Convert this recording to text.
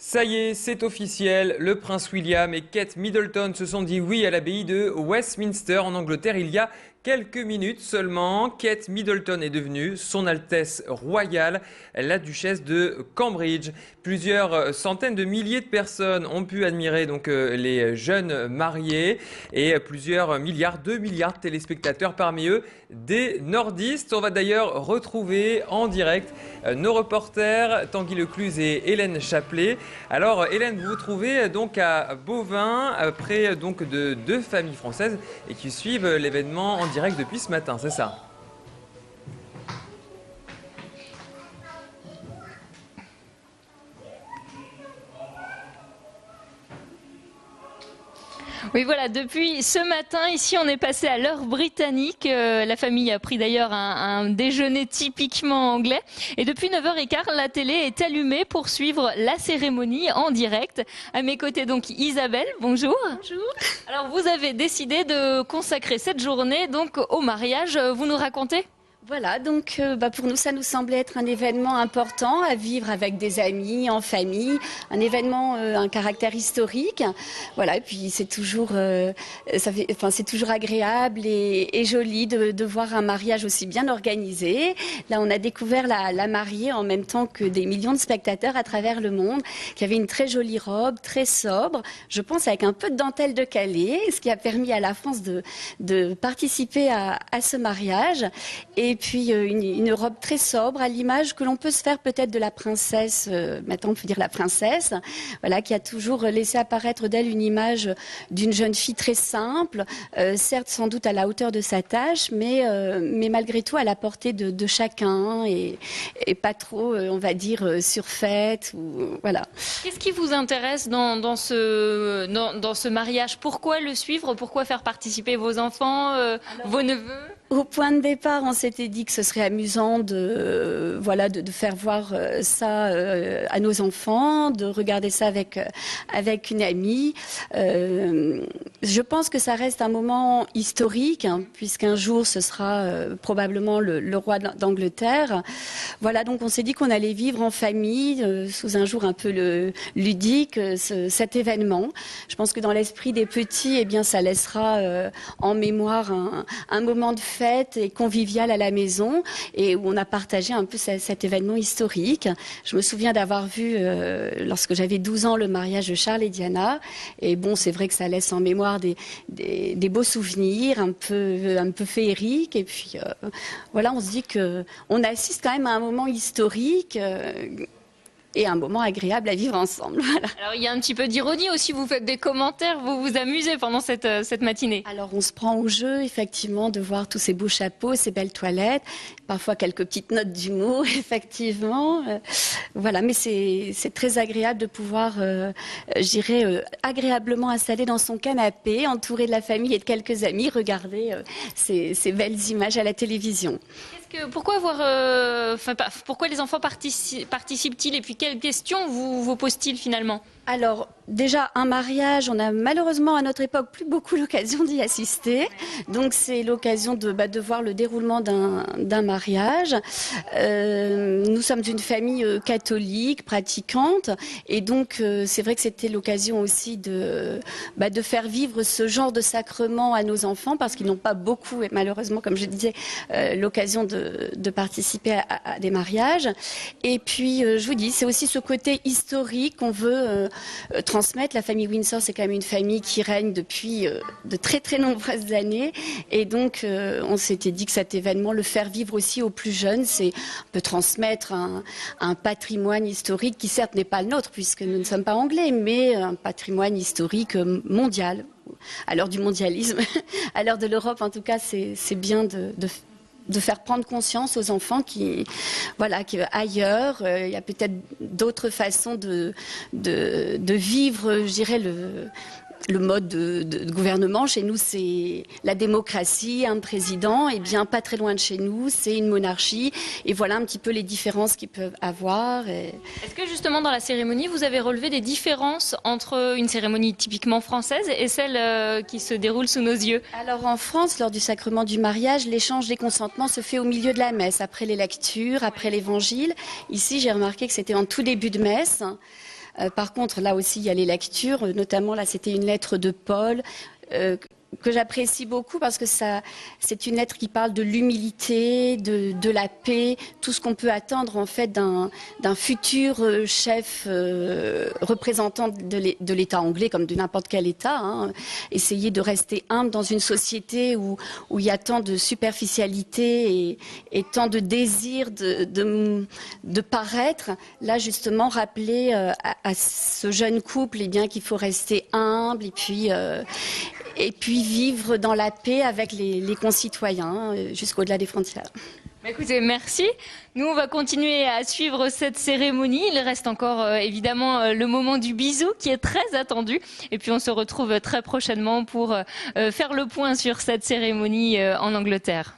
Ça y est, c'est officiel, le prince William et Kate Middleton se sont dit oui à l'abbaye de Westminster en Angleterre il y a quelques minutes seulement. Kate Middleton est devenue Son Altesse Royale, la duchesse de Cambridge. Plusieurs centaines de milliers de personnes ont pu admirer les jeunes mariés et plusieurs milliards, 2 milliards de téléspectateurs, parmi eux des nordistes. On va d'ailleurs retrouver en direct nos reporters Tanguy Lecluse et Hélène Chaplet. Alors Hélène, vous vous trouvez donc à Beauvais, près de deux familles françaises et qui suivent l'événement en direct depuis ce matin, c'est ça? Oui, voilà, depuis ce matin, ici, on est passé à l'heure britannique. La famille a pris d'ailleurs un déjeuner typiquement anglais. Et depuis 9h15, la télé est allumée pour suivre la cérémonie en direct. À mes côtés, donc, Isabelle, bonjour. Bonjour. Alors, vous avez décidé de consacrer cette journée donc au mariage. Vous nous racontez ? Voilà, donc pour nous, ça nous semblait être un événement important à vivre avec des amis, en famille, un événement, un caractère historique. Voilà, et puis c'est toujours, c'est toujours agréable et joli de voir un mariage aussi bien organisé. Là, on a découvert la mariée en même temps que des millions de spectateurs à travers le monde, qui avait une très jolie robe, très sobre, je pense avec un peu de dentelle de Calais, ce qui a permis à la France de participer à ce mariage. Et puis une robe très sobre, à l'image que l'on peut se faire peut-être de la princesse, maintenant on peut dire la princesse, voilà, qui a toujours laissé apparaître d'elle une image d'une jeune fille très simple, certes sans doute à la hauteur de sa tâche, mais malgré tout à la portée de chacun et pas trop, on va dire, surfaite. Voilà. Qu'est-ce qui vous intéresse dans ce mariage? Pourquoi le suivre? Pourquoi faire participer vos enfants, vos neveux? Au point de départ, on s'était dit que ce serait amusant de faire voir ça à nos enfants, de regarder ça avec une amie. Je pense que ça reste un moment historique, hein, puisqu'un jour ce sera probablement le roi d'Angleterre. Voilà, donc on s'est dit qu'on allait vivre en famille, sous un jour un peu ludique, cet événement. Je pense que dans l'esprit des petits, eh bien, ça laissera en mémoire un moment de fête et convivial à la maison et où on a partagé un peu cet événement historique. Je me souviens d'avoir vu, lorsque j'avais 12 ans, le mariage de Charles et Diana. Et bon, c'est vrai que ça laisse en mémoire des beaux souvenirs, un peu féeriques. Et puis, voilà, on se dit qu'on assiste quand même à un moment historique. Et un moment agréable à vivre ensemble. Voilà. Alors il y a un petit peu d'ironie aussi, vous faites des commentaires, vous vous amusez pendant cette matinée. Alors on se prend au jeu effectivement de voir tous ces beaux chapeaux, ces belles toilettes, parfois quelques petites notes d'humour effectivement. Voilà, mais c'est très agréable de pouvoir, agréablement installé dans son canapé, entouré de la famille et de quelques amis, regarder ces belles images à la télévision. Pourquoi les enfants participent-ils et puis quelles questions vous posent-ils finalement? Alors, déjà, un mariage, on a malheureusement à notre époque plus beaucoup l'occasion d'y assister. Donc, c'est l'occasion de voir le déroulement d'un mariage. Nous sommes une famille catholique, pratiquante. Et donc, c'est vrai que c'était l'occasion aussi de faire vivre ce genre de sacrement à nos enfants parce qu'ils n'ont pas beaucoup, et malheureusement, comme je disais, l'occasion de participer à des mariages. Et puis, je vous dis, c'est aussi ce côté historique qu'on veut transmettre. La famille Windsor, c'est quand même une famille qui règne depuis de très très nombreuses années et donc on s'était dit que cet événement, le faire vivre aussi aux plus jeunes, c'est on peut transmettre un patrimoine historique qui certes n'est pas le nôtre puisque nous ne sommes pas anglais, mais un patrimoine historique mondial. À l'heure du mondialisme, à l'heure de l'Europe en tout cas, c'est bien de faire prendre conscience aux enfants qu'ailleurs, il y a peut-être d'autres façons de vivre, je dirais, le mode de gouvernement. Chez nous, c'est la démocratie, un président, et bien pas très loin de chez nous, c'est une monarchie. Et voilà un petit peu les différences qu'ils peuvent avoir. Est-ce que justement dans la cérémonie, vous avez relevé des différences entre une cérémonie typiquement française et celle qui se déroule sous nos yeux? Alors en France, lors du sacrement du mariage, l'échange des consentements se fait au milieu de la messe, après les lectures, après l'évangile. Ici, j'ai remarqué que c'était en tout début de messe. Par contre, là aussi, il y a les lectures, notamment là, c'était une lettre de Paul. Que j'apprécie beaucoup parce que c'est une lettre qui parle de l'humilité, de la paix, tout ce qu'on peut attendre en fait d'un futur chef représentant de l'État anglais comme de n'importe quel État. Hein. Essayer de rester humble dans une société où il y a tant de superficialité et tant de désir de paraître. Là justement rappeler à ce jeune couple bien qu'il faut rester humble et puis vivre dans la paix avec les concitoyens jusqu'au-delà des frontières. Écoutez, merci. Nous, on va continuer à suivre cette cérémonie. Il reste encore évidemment le moment du bisou qui est très attendu. Et puis on se retrouve très prochainement pour faire le point sur cette cérémonie en Angleterre.